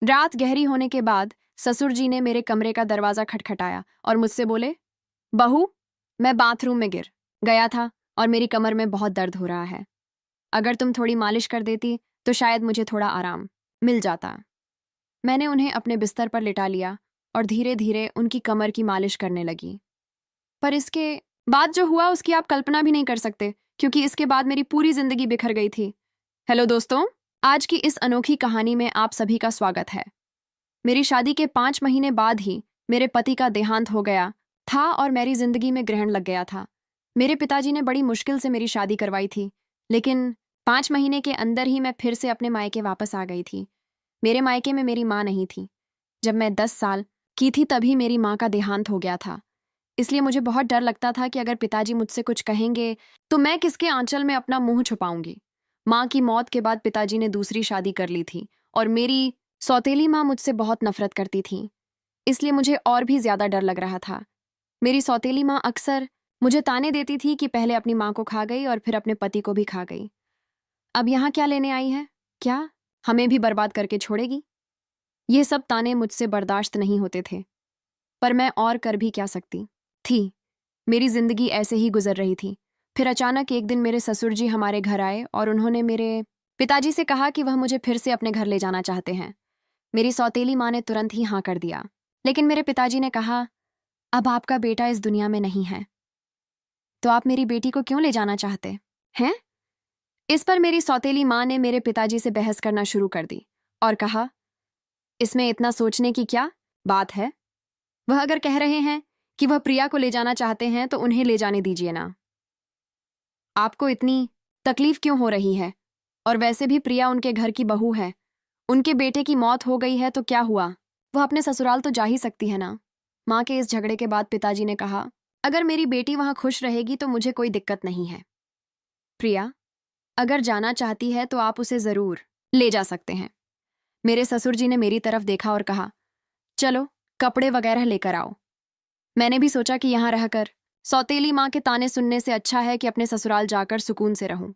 रात गहरी होने के बाद ससुर जी ने मेरे कमरे का दरवाजा खटखटाया और मुझसे बोले, बहू, मैं बाथरूम में गिर गया था और मेरी कमर में बहुत दर्द हो रहा है। अगर तुम थोड़ी मालिश कर देती तो शायद मुझे थोड़ा आराम मिल जाता। मैंने उन्हें अपने बिस्तर पर लिटा लिया और धीरे धीरे उनकी कमर की मालिश करने लगी। पर इसके बाद जो हुआ उसकी आप कल्पना भी नहीं कर सकते, क्योंकि इसके बाद मेरी पूरी जिंदगी बिखर गई थी। हेलो दोस्तों, आज की इस अनोखी कहानी में आप सभी का स्वागत है। मेरी शादी के 5 महीने बाद ही मेरे पति का देहांत हो गया था और मेरी जिंदगी में ग्रहण लग गया था। मेरे पिताजी ने बड़ी मुश्किल से मेरी शादी करवाई थी, लेकिन 5 महीने के अंदर ही मैं फिर से अपने मायके वापस आ गई थी। मेरे मायके में मेरी माँ नहीं थी। जब मैं 10 साल की थी तभी मेरी माँ का देहांत हो गया था। इसलिए मुझे बहुत डर लगता था कि अगर पिताजी मुझसे कुछ कहेंगे तो मैं किसके आंचल में अपना मुंह छुपाऊंगी। माँ की मौत के बाद पिताजी ने दूसरी शादी कर ली थी और मेरी सौतेली माँ मुझसे बहुत नफरत करती थी। इसलिए मुझे और भी ज्यादा डर लग रहा था। मेरी सौतेली माँ अक्सर मुझे ताने देती थी कि पहले अपनी माँ को खा गई और फिर अपने पति को भी खा गई। अब यहाँ क्या लेने आई है? क्या हमें भी बर्बाद करके छोड़ेगी? ये सब ताने मुझसे बर्दाश्त नहीं होते थे, पर मैं और कर भी क्या सकती थी। मेरी जिंदगी ऐसे ही गुजर रही थी। फिर अचानक एक दिन मेरे ससुर जी हमारे घर आए और उन्होंने मेरे पिताजी से कहा कि वह मुझे फिर से अपने घर ले जाना चाहते हैं। मेरी सौतेली माँ ने तुरंत ही हाँ कर दिया, लेकिन मेरे पिताजी ने कहा, अब आपका बेटा इस दुनिया में नहीं है, तो आप मेरी बेटी को क्यों ले जाना चाहते हैं? इस पर मेरी सौतेली माँ ने मेरे पिताजी से बहस करना शुरू कर दी और कहा, इसमें इतना सोचने की क्या बात है? वह अगर कह रहे हैं कि वह प्रिया को ले जाना चाहते हैं तो उन्हें ले जाने दीजिए ना। आपको इतनी तकलीफ क्यों हो रही है? और वैसे भी प्रिया उनके घर की बहू है। उनके बेटे की मौत हो गई है तो क्या हुआ, वह अपने ससुराल तो जा ही सकती है ना। माँ के इस झगड़े के बाद पिताजी ने कहा, अगर मेरी बेटी वहां खुश रहेगी तो मुझे कोई दिक्कत नहीं है। प्रिया अगर जाना चाहती है तो आप उसे जरूर ले जा सकते हैं। मेरे ससुर जी ने मेरी तरफ देखा और कहा, चलो कपड़े वगैरह लेकर आओ। मैंने भी सोचा कि यहाँ रहकर सौतेली माँ के ताने सुनने से अच्छा है कि अपने ससुराल जाकर सुकून से रहूं।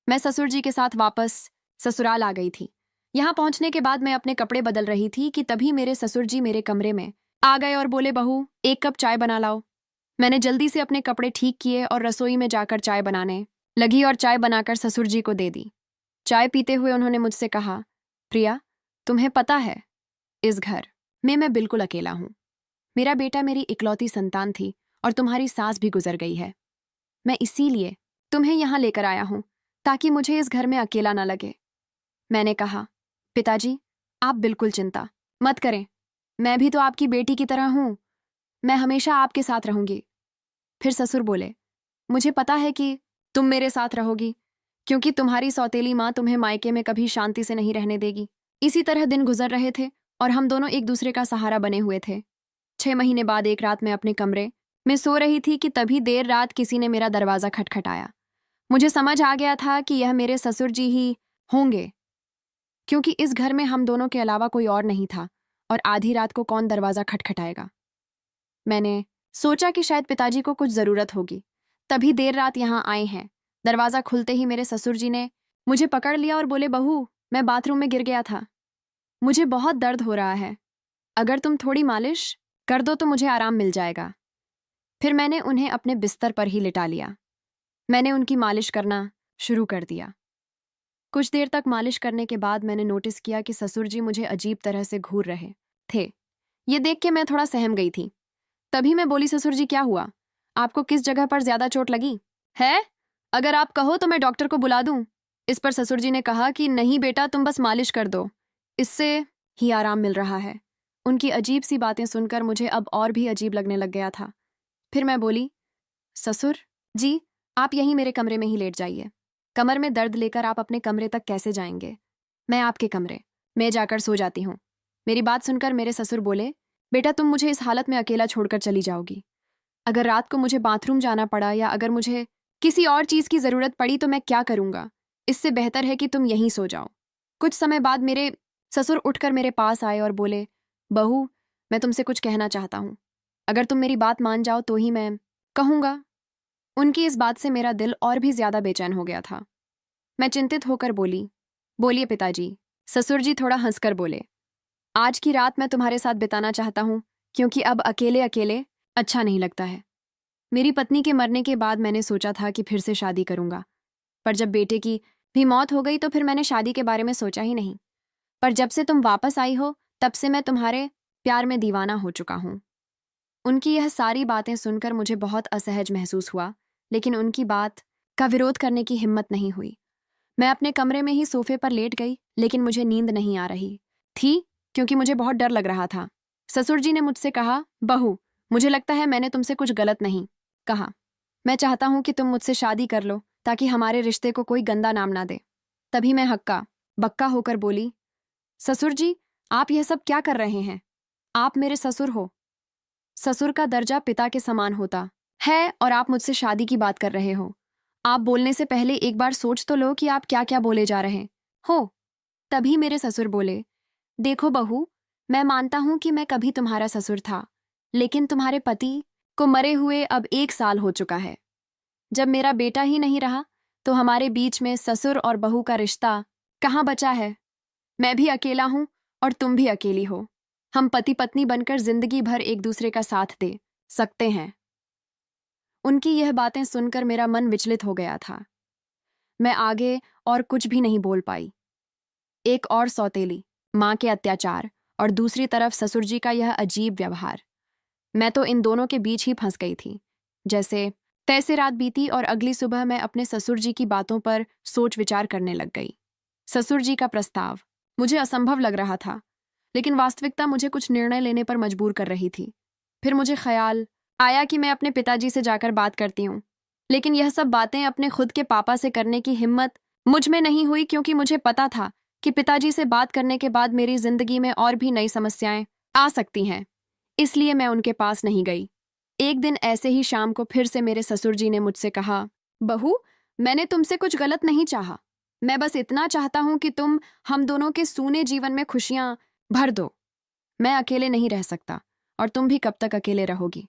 मैं ससुर जी के साथ वापस ससुराल आ गई थी। यहाँ पहुंचने के बाद मैं अपने कपड़े बदल रही थी कि तभी मेरे ससुर जी मेरे कमरे में आ गए और बोले, बहू 1 कप चाय बना लाओ। मैंने जल्दी से अपने कपड़े ठीक किए और रसोई में जाकर चाय बनाने लगी और चाय बनाकर ससुर जी को दे दी। चाय पीते हुए उन्होंने मुझसे कहा, प्रिया तुम्हें पता है इस घर में मैं बिल्कुल अकेला हूँ। मेरा बेटा मेरी इकलौती संतान थी और तुम्हारी सास भी गुजर गई है। मैं इसीलिए तुम्हें यहाँ लेकर आया हूँ ताकि मुझे इस घर में अकेला ना लगे। मैंने कहा, पिताजी आप बिल्कुल चिंता मत करें, मैं भी तो आपकी बेटी की तरह हूँ, मैं हमेशा आपके साथ रहूंगी। फिर ससुर बोले, मुझे पता है कि तुम मेरे साथ रहोगी, क्योंकि तुम्हारी सौतेली माँ तुम्हें मायके में कभी शांति से नहीं रहने देगी। इसी तरह दिन गुजर रहे थे और हम दोनों एक दूसरे का सहारा बने हुए थे। 6 महीने बाद एक रात मैं अपने कमरे में सो रही थी कि तभी देर रात किसी ने मेरा दरवाजा खटखटाया। मुझे समझ आ गया था कि यह मेरे ससुर जी ही होंगे, क्योंकि इस घर में हम दोनों के अलावा कोई और नहीं था और आधी रात को कौन दरवाजा खटखटाएगा। मैंने सोचा कि शायद पिताजी को कुछ जरूरत होगी, तभी देर रात यहाँ आए हैं। दरवाजा खुलते ही मेरे ससुर जी ने मुझे पकड़ लिया और बोले, बहू मैं बाथरूम में गिर गया था, मुझे बहुत दर्द हो रहा है, अगर तुम थोड़ी मालिश कर दो तो मुझे आराम मिल जाएगा। फिर मैंने उन्हें अपने बिस्तर पर ही लिटा लिया। मैंने उनकी मालिश करना शुरू कर दिया। कुछ देर तक मालिश करने के बाद मैंने नोटिस किया कि ससुर जी मुझे अजीब तरह से घूर रहे थे। ये देख के मैं थोड़ा सहम गई थी। तभी मैं बोली, ससुर जी क्या हुआ, आपको किस जगह पर ज्यादा चोट लगी है? अगर आप कहो तो मैं डॉक्टर को बुला दूं। इस पर ससुर जी ने कहा कि नहीं बेटा, तुम बस मालिश कर दो, इससे ही आराम मिल रहा है। उनकी अजीब सी बातें सुनकर मुझे अब और भी अजीब लगने लग गया था। फिर मैं बोली, ससुर जी आप यहीं मेरे कमरे में ही लेट जाइए। कमर में दर्द लेकर आप अपने कमरे तक कैसे जाएंगे? मैं आपके कमरे में जाकर सो जाती हूँ। मेरी बात सुनकर मेरे ससुर बोले, बेटा तुम मुझे इस हालत में अकेला छोड़कर चली जाओगी। अगर रात को मुझे बाथरूम जाना पड़ा या अगर मुझे किसी और चीज की जरूरत पड़ी तो मैं क्या करूंगा? इससे बेहतर है कि तुम यहीं सो जाओ। कुछ समय बाद मेरे ससुर उठकर मेरे पास आए और बोले, बहू मैं तुमसे कुछ कहना चाहता हूँ, अगर तुम मेरी बात मान जाओ तो ही मैं कहूँगा। उनकी इस बात से मेरा दिल और भी ज्यादा बेचैन हो गया था। मैं चिंतित होकर बोली, बोलिए पिताजी। ससुर जी थोड़ा हंसकर बोले, आज की रात मैं तुम्हारे साथ बिताना चाहता हूँ, क्योंकि अब अकेले अकेले अच्छा नहीं लगता है। मेरी पत्नी के मरने के बाद मैंने सोचा था कि फिर से शादी करूंगा, पर जब बेटे की भी मौत हो गई तो फिर मैंने शादी के बारे में सोचा ही नहीं। पर जब से तुम वापस आई हो, तब से मैं तुम्हारे प्यार में दीवाना हो चुका हूँ। उनकी यह सारी बातें सुनकर मुझे बहुत असहज महसूस हुआ, लेकिन उनकी बात का विरोध करने की हिम्मत नहीं हुई। मैं अपने कमरे में ही सोफे पर लेट गई, लेकिन मुझे नींद नहीं आ रही थी, क्योंकि मुझे बहुत डर लग रहा था। ससुर जी ने मुझसे कहा, बहू, मुझे लगता है मैंने तुमसे कुछ गलत नहीं कहा। मैं चाहता हूं कि तुम मुझसे शादी कर लो, ताकि हमारे रिश्ते को कोई गंदा नाम ना दे। तभी मैं हक्का बक्का होकर बोली, ससुर जी, आप यह सब क्या कर रहे हैं? आप मेरे ससुर हो। ससुर का दर्जा पिता के समान होता है, और आप मुझसे शादी की बात कर रहे हो। आप बोलने से पहले एक बार सोच तो लो कि आप क्या क्या बोले जा रहे हो। तभी मेरे ससुर बोले, देखो बहू, मैं मानता हूं कि मैं कभी तुम्हारा ससुर था, लेकिन तुम्हारे पति को मरे हुए अब 1 साल हो चुका है। जब मेरा बेटा ही नहीं रहा, तो हमारे बीच में ससुर और बहू का रिश्ता कहाँ बचा है? मैं भी अकेला हूं और तुम भी अकेली हो। हम पति पत्नी बनकर जिंदगी भर एक दूसरे का साथ दे सकते हैं। उनकी यह बातें सुनकर मेरा मन विचलित हो गया था। मैं आगे और कुछ भी नहीं बोल पाई। एक और सौतेली माँ के अत्याचार, और दूसरी तरफ ससुर जी का यह अजीब व्यवहार। मैं तो इन दोनों के बीच ही फंस गई थी। जैसे तैसे रात बीती और अगली सुबह मैं अपने ससुर जी की बातों पर सोच विचार करने लग गई। ससुर जी का प्रस्ताव मुझे असंभव लग रहा था, लेकिन वास्तविकता मुझे कुछ निर्णय लेने पर मजबूर कर रही थी। फिर मुझे ख्याल आया कि मैं अपने पिताजी से जाकर बात करती हूँ, लेकिन यह सब बातें अपने खुद के पापा से करने की हिम्मत मुझ में नहीं हुई, क्योंकि मुझे पता था कि पिताजी से बात करने के बाद मेरी जिंदगी में और भी नई समस्याएं आ सकती हैं। इसलिए मैं उनके पास नहीं गई। एक दिन ऐसे ही शाम को फिर से मेरे ससुर जी ने मुझसे कहा, बहू, मैंने तुमसे कुछ गलत नहीं चाहा। मैं बस इतना चाहता हूं कि तुम हम दोनों के सूने जीवन में खुशियां भर दो। मैं अकेले नहीं रह सकता, और तुम भी कब तक अकेले रहोगी?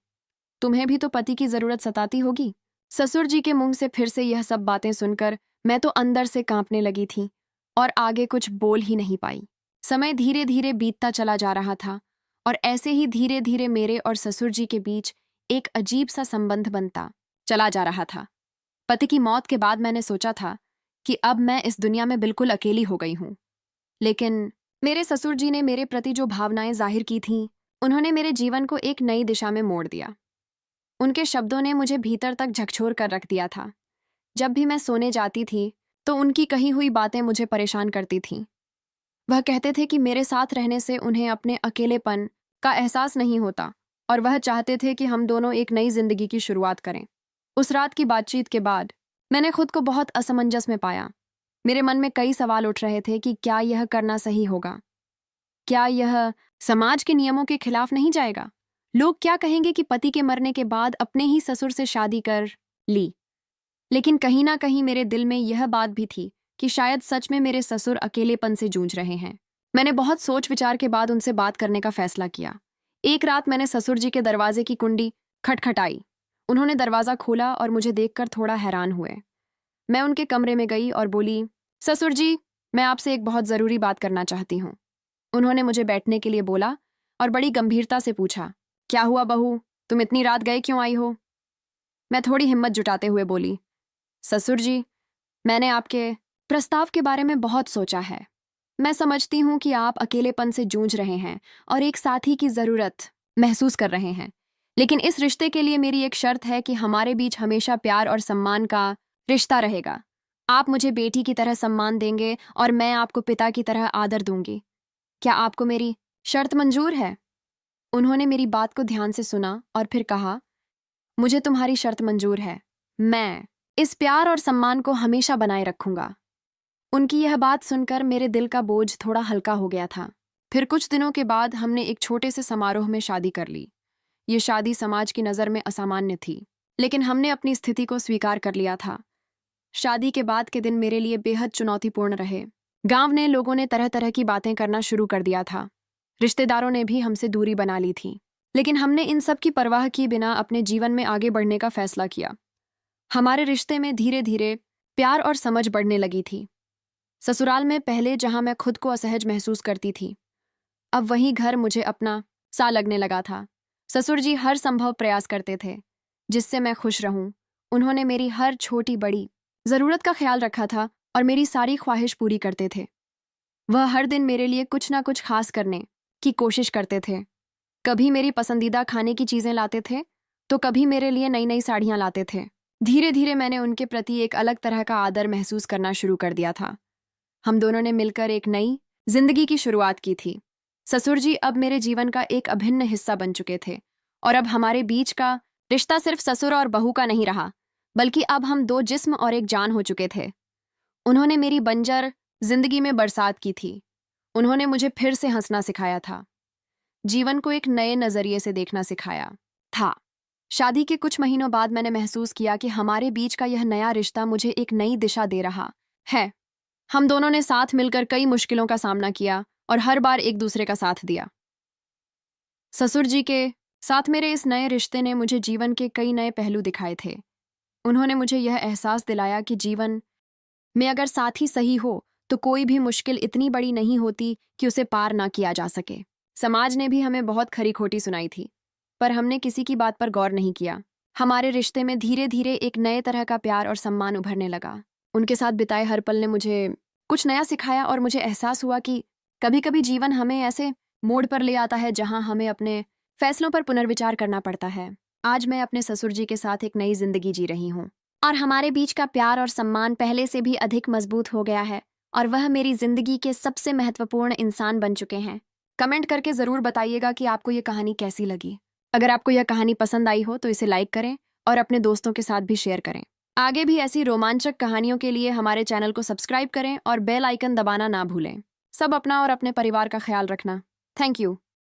तुम्हें भी तो पति की जरूरत सताती होगी। ससुर जी के मुंह से फिर से यह सब बातें सुनकर मैं तो अंदर से कांपने लगी थी और आगे कुछ बोल ही नहीं पाई। समय धीरे धीरे बीतता चला जा रहा था, और ऐसे ही धीरे धीरे मेरे और ससुर जी के बीच एक अजीब सा संबंध बनता चला जा रहा था। पति की मौत के बाद मैंने सोचा था कि अब मैं इस दुनिया में बिल्कुल अकेली हो गई हूं, लेकिन मेरे ससुर जी ने मेरे प्रति जो भावनाएं जाहिर की थीं, उन्होंने मेरे जीवन को एक नई दिशा में मोड़ दिया। उनके शब्दों ने मुझे भीतर तक झकझोर कर रख दिया था। जब भी मैं सोने जाती थी, तो उनकी कही हुई बातें मुझे परेशान करती थीं। वह कहते थे कि मेरे साथ रहने से उन्हें अपने अकेलेपन का एहसास नहीं होता, और वह चाहते थे कि हम दोनों एक नई जिंदगी की शुरुआत करें। उस रात की बातचीत के बाद मैंने खुद को बहुत असमंजस में पाया। मेरे मन में कई सवाल उठ रहे थे कि क्या यह करना सही होगा? क्या यह समाज के नियमों के खिलाफ नहीं जाएगा? लोग क्या कहेंगे कि पति के मरने के बाद अपने ही ससुर से शादी कर ली? लेकिन कहीं ना कहीं मेरे दिल में यह बात भी थी कि शायद सच में मेरे ससुर अकेलेपन से जूझ रहे हैं। मैंने बहुत सोच विचार के बाद उनसे बात करने का फैसला किया। एक रात मैंने ससुर जी के दरवाजे की कुंडी खटखटाई। उन्होंने दरवाजा खोला और मुझे देखकर थोड़ा हैरान हुए। मैं उनके कमरे में गई और बोली, ससुर जी, मैं आपसे एक बहुत जरूरी बात करना चाहती हूँ। उन्होंने मुझे बैठने के लिए बोला और बड़ी गंभीरता से पूछा, क्या हुआ बहू, तुम इतनी रात गए क्यों आई हो? मैं थोड़ी हिम्मत जुटाते हुए बोली, ससुर जी, मैंने आपके प्रस्ताव के बारे में बहुत सोचा है। मैं समझती हूँ कि आप अकेलेपन से जूझ रहे हैं और एक साथी की जरूरत महसूस कर रहे हैं, लेकिन इस रिश्ते के लिए मेरी एक शर्त है कि हमारे बीच हमेशा प्यार और सम्मान का रिश्ता रहेगा। आप मुझे बेटी की तरह सम्मान देंगे और मैं आपको पिता की तरह आदर दूंगी। क्या आपको मेरी शर्त मंजूर है? उन्होंने मेरी बात को ध्यान से सुना और फिर कहा, मुझे तुम्हारी शर्त मंजूर है। मैं इस प्यार और सम्मान को हमेशा बनाए रखूंगा। उनकी यह बात सुनकर मेरे दिल का बोझ थोड़ा हल्का हो गया था। फिर कुछ दिनों के बाद हमने एक छोटे से समारोह में शादी कर ली। ये शादी समाज की नज़र में असामान्य थी, लेकिन हमने अपनी स्थिति को स्वीकार कर लिया था। शादी के बाद के दिन मेरे लिए बेहद चुनौतीपूर्ण रहे। गांव ने लोगों ने तरह तरह की बातें करना शुरू कर दिया था। रिश्तेदारों ने भी हमसे दूरी बना ली थी, लेकिन हमने इन सब की परवाह किए बिना अपने जीवन में आगे बढ़ने का फैसला किया। हमारे रिश्ते में धीरे धीरे प्यार और समझ बढ़ने लगी थी। ससुराल में पहले जहां मैं खुद को असहज महसूस करती थी, अब वही घर मुझे अपना सा लगने लगा था। ससुर जी हर संभव प्रयास करते थे जिससे मैं खुश रहूं। उन्होंने मेरी हर छोटी बड़ी ज़रूरत का ख्याल रखा था और मेरी सारी ख्वाहिश पूरी करते थे। वह हर दिन मेरे लिए कुछ ना कुछ खास करने की कोशिश करते थे। कभी मेरी पसंदीदा खाने की चीज़ें लाते थे तो कभी मेरे लिए नई नई साड़ियाँ लाते थे। धीरे धीरे मैंने उनके प्रति एक अलग तरह का आदर महसूस करना शुरू कर दिया था। हम दोनों ने मिलकर एक नई जिंदगी की शुरुआत की थी। ससुर जी अब मेरे जीवन का एक अभिन्न हिस्सा बन चुके थे और अब हमारे बीच का रिश्ता सिर्फ ससुर और बहू का नहीं रहा, बल्कि अब हम दो जिस्म और एक जान हो चुके थे। उन्होंने मेरी बंजर जिंदगी में बरसात की थी। उन्होंने मुझे फिर से हंसना सिखाया था, जीवन को एक नए नजरिए से देखना सिखाया था। शादी के कुछ महीनों बाद मैंने महसूस किया कि हमारे बीच का यह नया रिश्ता मुझे एक नई दिशा दे रहा है। हम दोनों ने साथ मिलकर कई मुश्किलों का सामना किया और हर बार एक दूसरे का साथ दिया। ससुर जी के साथ मेरे इस नए रिश्ते ने मुझे जीवन के कई नए पहलू दिखाए थे। उन्होंने मुझे यह एहसास दिलाया कि जीवन में अगर साथी सही हो तो कोई भी मुश्किल इतनी बड़ी नहीं होती कि उसे पार ना किया जा सके। समाज ने भी हमें बहुत खरी खोटी सुनाई थी, पर हमने किसी की बात पर गौर नहीं किया। हमारे रिश्ते में धीरे धीरे एक नए तरह का प्यार और सम्मान उभरने लगा। उनके साथ बिताए हर पल ने मुझे कुछ नया सिखाया और मुझे एहसास हुआ कि कभी कभी जीवन हमें ऐसे मोड़ पर ले आता है जहां हमें अपने फैसलों पर पुनर्विचार करना पड़ता है। आज मैं अपने ससुर जी के साथ एक नई जिंदगी जी रही हूँ और हमारे बीच का प्यार और सम्मान पहले से भी अधिक मजबूत हो गया है और वह मेरी जिंदगी के सबसे महत्वपूर्ण इंसान बन चुके हैं। कमेंट करके ज़रूर बताइएगा कि आपको ये कहानी कैसी लगी। अगर आपको यह कहानी पसंद आई हो तो इसे लाइक करें और अपने दोस्तों के साथ भी शेयर करें। आगे भी ऐसी रोमांचक कहानियों के लिए हमारे चैनल को सब्सक्राइब करें और बेल आइकन दबाना ना भूलें। सब अपना और अपने परिवार का ख्याल रखना। Thank you.